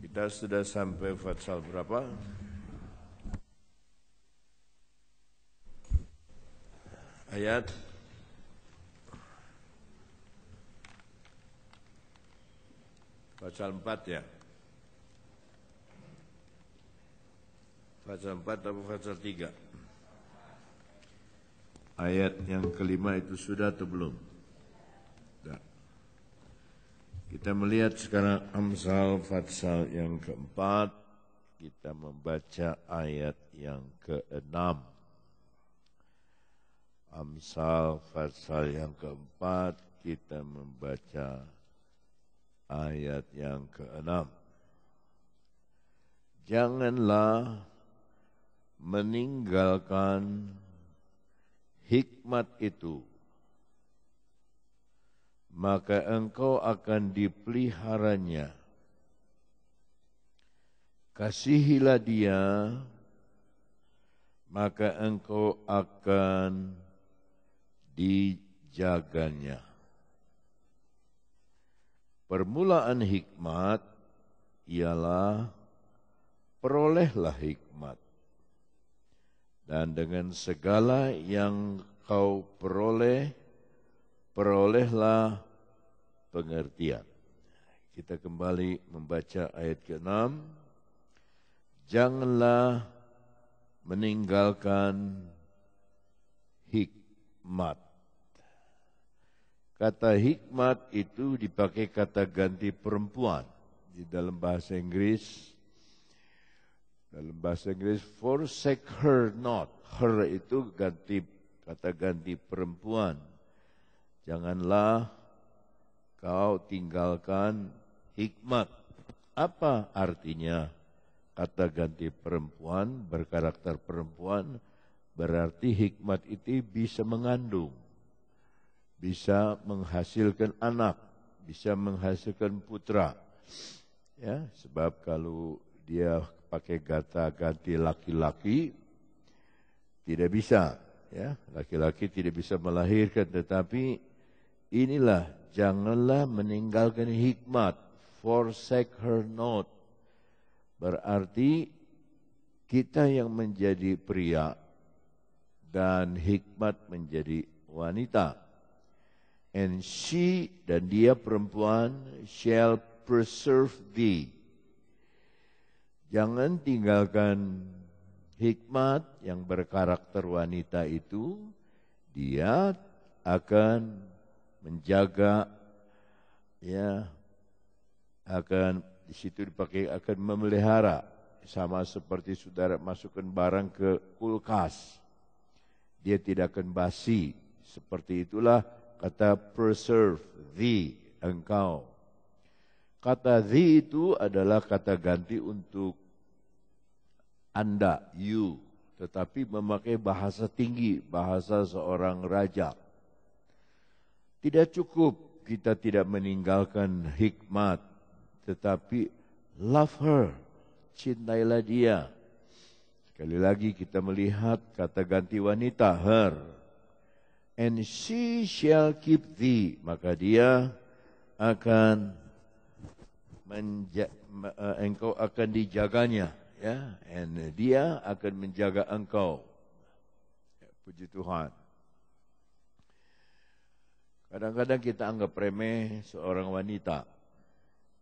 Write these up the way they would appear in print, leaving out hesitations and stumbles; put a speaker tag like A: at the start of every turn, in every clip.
A: Kita sudah sampai Fatsal berapa? Ayat Fatsal 4 ya? Fatsal 4 atau Fatsal 3? Ayat yang kelima itu sudah atau belum? Sudah. Kita melihat sekarang Amsal Fatsal yang keempat. Kita membaca ayat yang keenam. Amsal Fatsal yang keempat, kita membaca ayat yang keenam. Janganlah meninggalkan hikmat itu, maka engkau akan dipeliharanya. Kasihilah dia, maka engkau akan dijaganya. Permulaan hikmat ialah perolehlah hikmat, dan dengan segala yang kau peroleh, perolehlah pengertian. Kita kembali membaca ayat ke-6. Janganlah meninggalkan hikmat. Kata hikmat itu dipakai kata ganti perempuan di dalam bahasa Inggris. Dalam bahasa Inggris, forsake her not. Her itu kata ganti perempuan. Janganlah kau tinggalkan hikmat. Apa artinya kata ganti perempuan, berkarakter perempuan? Berarti hikmat itu bisa mengandung, bisa menghasilkan anak, bisa menghasilkan putra. Ya, sebab kalau dia pakai kata ganti laki-laki, tidak bisa. Ya, laki-laki tidak bisa melahirkan, tetapi inilah, janganlah meninggalkan hikmat. Forsake her not. Berarti kita yang menjadi pria dan hikmat menjadi wanita. And she, dan dia perempuan, shall preserve thee. Jangan tinggalkan hikmat yang berkarakter wanita itu. Dia akan menjaga, ya, akan di situ dipakai akan memelihara, sama seperti saudara masukkan barang ke kulkas, dia tidak akan basi. Seperti itulah kata preserve thee, engkau. Kata thee itu adalah kata ganti untuk anda, you, tetapi memakai bahasa tinggi, bahasa seorang raja. Tidak cukup kita tidak meninggalkan hikmat, tetapi love her, cintailah dia. Sekali lagi kita melihat kata ganti wanita, her. And she shall keep thee, maka dia akan engkau akan dijaganya, ya. And dia akan menjaga engkau. Ya, puji Tuhan. Kadang-kadang kita anggap remeh seorang wanita,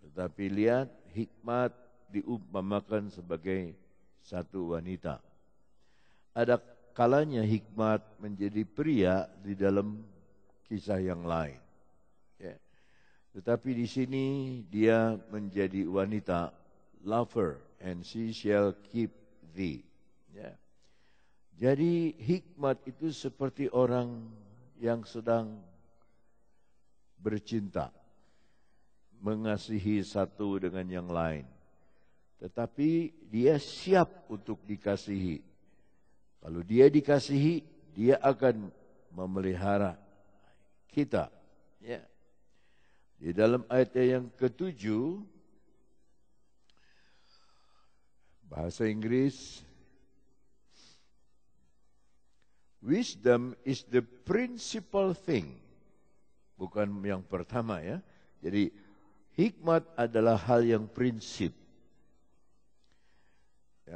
A: tetapi lihat, hikmat diumpamakan sebagai satu wanita. Ada kalanya hikmat menjadi pria di dalam kisah yang lain. Ya. Tetapi di sini dia menjadi wanita, lover, and she shall keep thee. Ya. Jadi hikmat itu seperti orang yang sedang bercinta, mengasihi satu dengan yang lain. Tetapi dia siap untuk dikasihi. Kalau dia dikasihi, dia akan memelihara kita. Ya. Di dalam ayat yang ke-7, bahasa Inggris, wisdom is the principal thing. Bukan yang pertama, ya. Jadi hikmat adalah hal yang prinsip.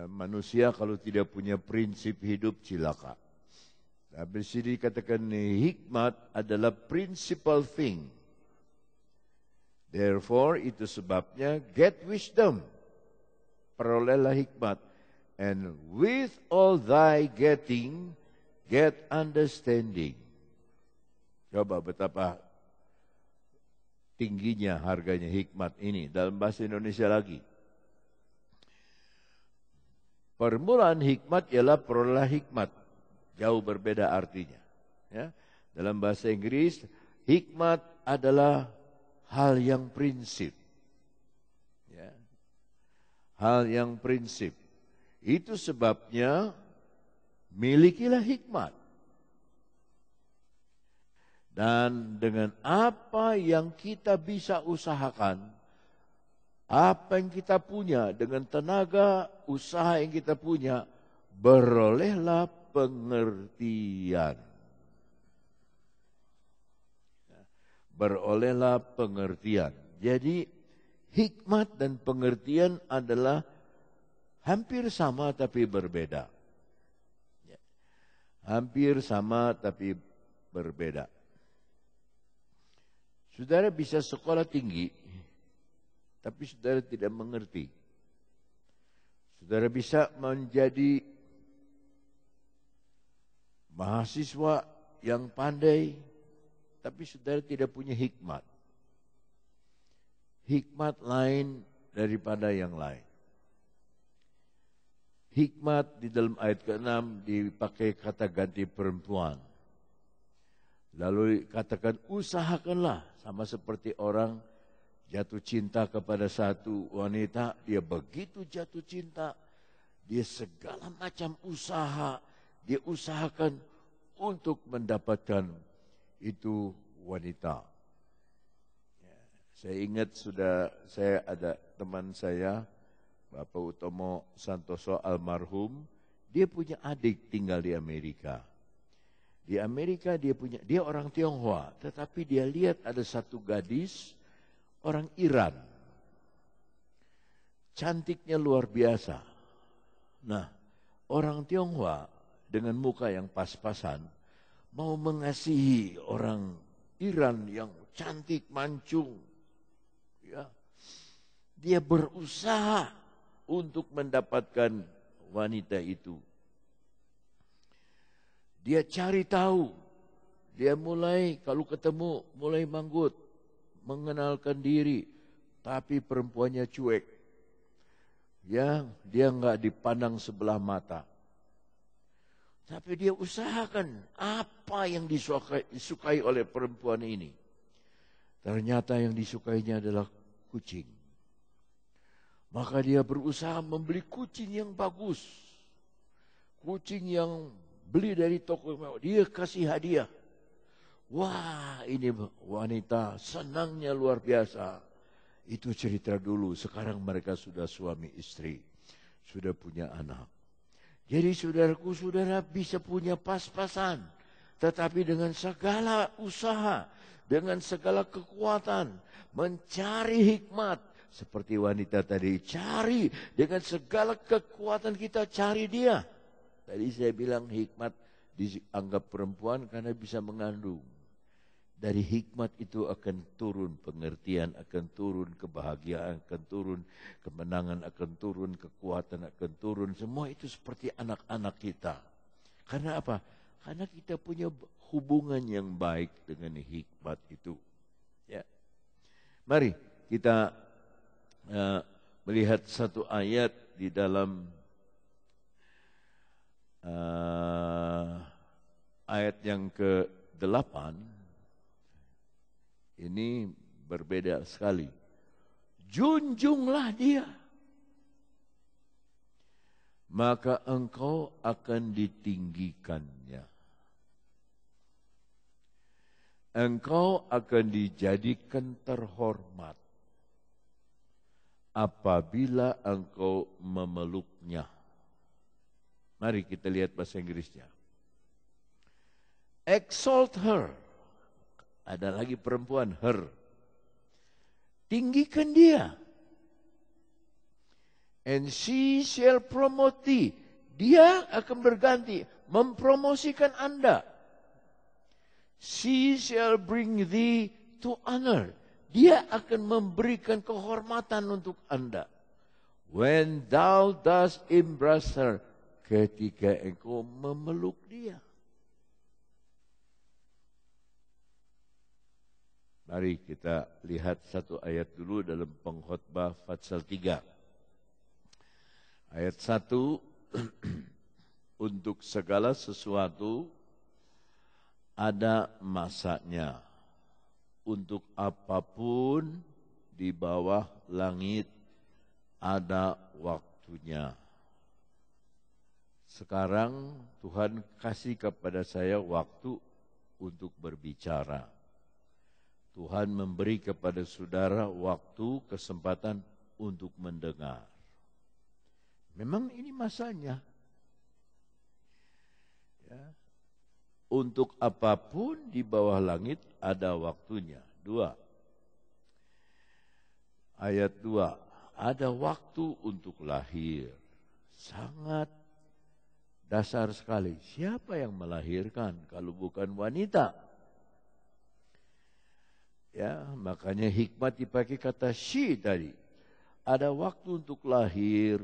A: manusia kalau tidak punya prinsip hidup cilaka. Tapi sini dikatakan hikmat adalah principal thing. Therefore, itu sebabnya get wisdom. Perolehlah hikmat. And with all thy getting, get understanding. Coba betapa tingginya harganya hikmat ini dalam bahasa Indonesia lagi. Permulaan hikmat ialah peroleh hikmat. Jauh berbeda artinya. Ya. Dalam bahasa Inggris, hikmat adalah hal yang prinsip. Ya. Hal yang prinsip. Itu sebabnya milikilah hikmat. Dan dengan apa yang kita bisa usahakan, apa yang kita punya, dengan tenaga usaha yang kita punya, berolehlah pengertian. Berolehlah pengertian. Jadi hikmat dan pengertian adalah hampir sama tapi berbeda. Hampir sama tapi berbeda. Saudara bisa sekolah tinggi, tapi saudara tidak mengerti. Saudara bisa menjadi mahasiswa yang pandai, tapi saudara tidak punya hikmat. Hikmat lain daripada yang lain. Hikmat di dalam ayat ke-6 dipakai kata ganti perempuan. Lalu katakan usahakanlah, sama seperti orang jatuh cinta kepada satu wanita, dia begitu jatuh cinta, dia segala macam usaha, dia usahakan untuk mendapatkan itu wanita. Ya, saya ingat saya ada teman saya, Bapak Utomo Santoso almarhum, dia punya adik tinggal di Amerika. Di Amerika dia orang Tionghoa, tetapi dia lihat ada satu gadis orang Iran. Cantiknya luar biasa. Nah, orang Tionghoa dengan muka yang pas-pasan mau mengasihi orang Iran yang cantik mancung. Ya. Dia berusaha untuk mendapatkan wanita itu. Dia cari tahu. Dia mulai kalau ketemu mulai manggut, mengenalkan diri, tapi perempuannya cuek. Ya, dia enggak dipandang sebelah mata. Tapi dia usahakan apa yang disukai oleh perempuan ini. Ternyata yang disukainya adalah kucing. Maka dia berusaha membeli kucing yang bagus. Kucing yang beli dari toko, dia kasih hadiah. Wah, ini wanita senangnya luar biasa. Itu cerita dulu, sekarang mereka sudah suami istri. Sudah punya anak. Jadi saudaraku, saudara bisa punya pas-pasan. Tetapi dengan segala usaha, dengan segala kekuatan, mencari hikmat. Seperti wanita tadi, cari dengan segala kekuatan kita cari dia. Tadi saya bilang hikmat dianggap perempuan karena bisa mengandung. Dari hikmat itu akan turun pengertian, akan turun kebahagiaan, akan turun kemenangan, akan turun kekuatan, akan turun. Semua itu seperti anak-anak kita. Karena apa? Karena kita punya hubungan yang baik dengan hikmat itu. Ya. Mari kita melihat satu ayat di dalam ayat yang ke-8. Ini berbeda sekali. Junjunglah dia, maka engkau akan ditinggikannya. Engkau akan dijadikan terhormat apabila engkau memeluknya. Mari kita lihat bahasa Inggrisnya. Exalt her. Ada lagi perempuan, her. Tinggikan dia. And she shall promote thee. Dia akan berganti, mempromosikan Anda. She shall bring thee to honor. Dia akan memberikan kehormatan untuk Anda. When thou dost embrace her, ketika engkau memeluk dia. Mari kita lihat satu ayat dulu dalam Pengkhotbah pasal 3. Ayat 1, untuk segala sesuatu ada masanya. Untuk apapun di bawah langit ada waktunya. Sekarang Tuhan kasih kepada saya waktu untuk berbicara. Tuhan memberi kepada saudara waktu, kesempatan untuk mendengar. Memang ini masanya. Ya. Untuk apapun di bawah langit ada waktunya. 2. Ayat 2. Ada waktu untuk lahir. Sangat dasar sekali. Siapa yang melahirkan kalau bukan wanita? Ya, makanya hikmat dipakai kata she tadi. Ada waktu untuk lahir,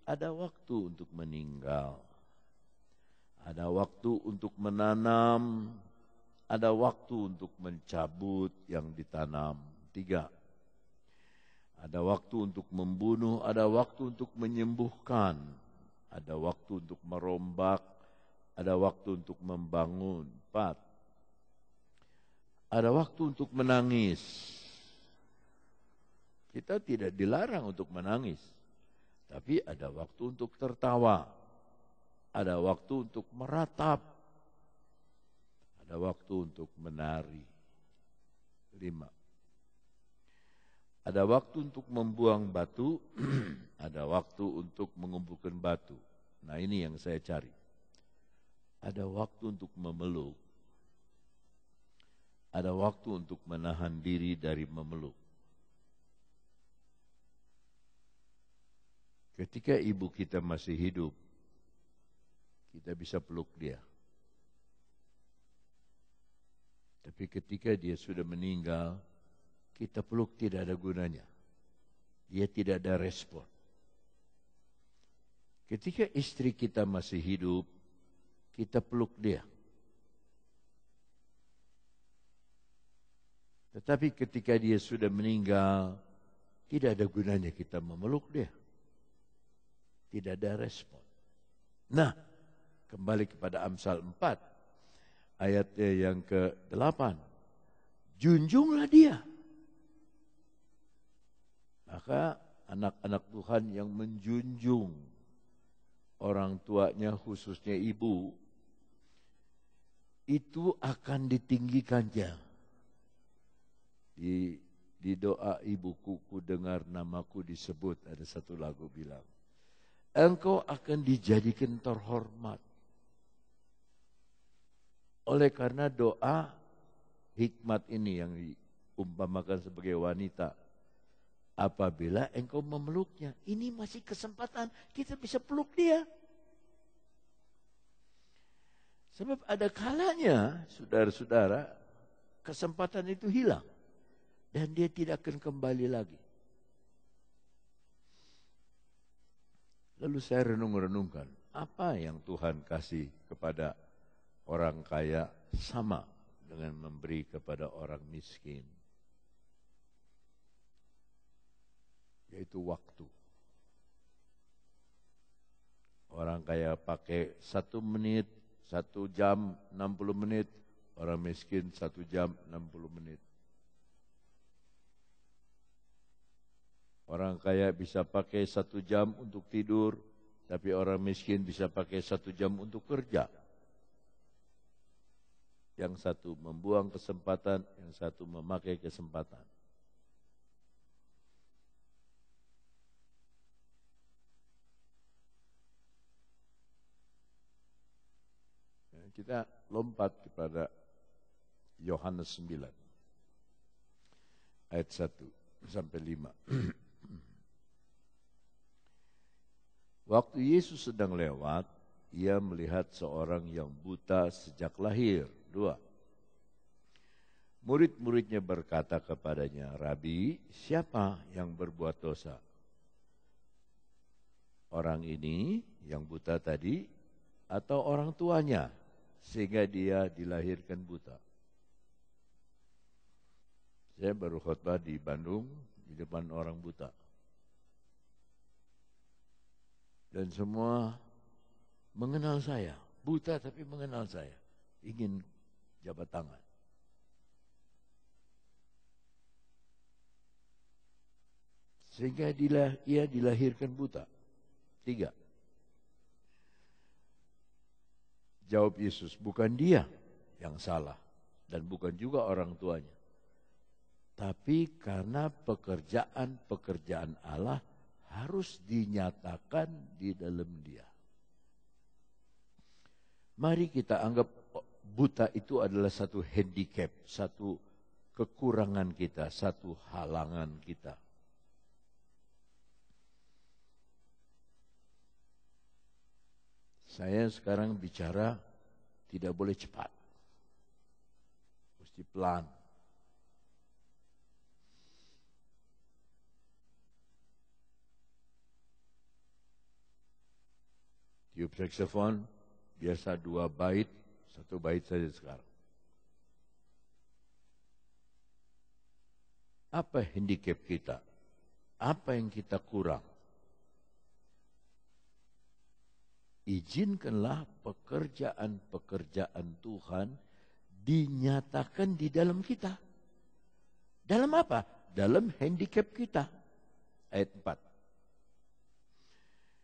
A: ada waktu untuk meninggal. Ada waktu untuk menanam, ada waktu untuk mencabut yang ditanam. 3. Ada waktu untuk membunuh, ada waktu untuk menyembuhkan. Ada waktu untuk merombak, ada waktu untuk membangun. 4. Ada waktu untuk menangis. Kita tidak dilarang untuk menangis, tapi ada waktu untuk tertawa. Ada waktu untuk meratap. Ada waktu untuk menari. 5. Ada waktu untuk membuang batu. Ada waktu untuk mengumpulkan batu. Nah, ini yang saya cari. Ada waktu untuk memeluk. Ada waktu untuk menahan diri dari memeluk. Ketika ibu kita masih hidup, kita bisa peluk dia. Tapi ketika dia sudah meninggal, kita peluk tidak ada gunanya. Dia tidak ada respon. Ketika istri kita masih hidup, kita peluk dia. Tetapi ketika dia sudah meninggal, tidak ada gunanya kita memeluk dia. Tidak ada respon. Nah, kembali kepada Amsal 4, ayatnya yang ke-8. Junjunglah dia. Maka anak-anak Tuhan yang menjunjung orang tuanya, khususnya ibu, itu akan ditinggikannya. Di doa ibuku, ku dengar namaku disebut, ada satu lagu bilang, engkau akan dijadikan terhormat. Oleh karena doa hikmat ini yang diumpamakan sebagai wanita, apabila engkau memeluknya, ini masih kesempatan kita bisa peluk dia. Sebab ada kalanya, saudara-saudara, kesempatan itu hilang dan dia tidak akan kembali lagi. Lalu saya renung-renungkan, apa yang Tuhan kasih kepada orang kaya sama dengan memberi kepada orang miskin, yaitu waktu. Orang kaya pakai 1 menit, 1 jam 60 menit, orang miskin 1 jam 60 menit. Orang kaya bisa pakai 1 jam untuk tidur, tapi orang miskin bisa pakai 1 jam untuk kerja. Yang satu membuang kesempatan, yang satu memakai kesempatan. Kita lompat kepada Yohanes 9 ayat 1 sampai 5. Waktu Yesus sedang lewat, ia melihat seorang yang buta sejak lahir. 2. Murid-muridnya berkata kepadanya, Rabi, siapa yang berbuat dosa? Orang ini yang buta tadi atau orang tuanya sehingga dia dilahirkan buta? Saya baru khotbah di Bandung di depan orang buta. Dan semua mengenal saya, buta tapi mengenal saya, ingin jabat tangan. Sehingga ia dilahirkan buta. 3. Jawab Yesus, bukan dia yang salah dan bukan juga orang tuanya. Tapi karena pekerjaan Allah harus dinyatakan di dalam dia. Mari kita anggap buta itu adalah satu handicap, satu kekurangan kita, satu halangan kita. Saya sekarang bicara tidak boleh cepat, mesti pelan. Tiup saksofon, biasa 2 bait, 1 bait saja sekarang. Apa handicap kita? Apa yang kita kurang? Izinkanlah pekerjaan Tuhan dinyatakan di dalam kita. Dalam apa? Dalam handicap kita. Ayat 4.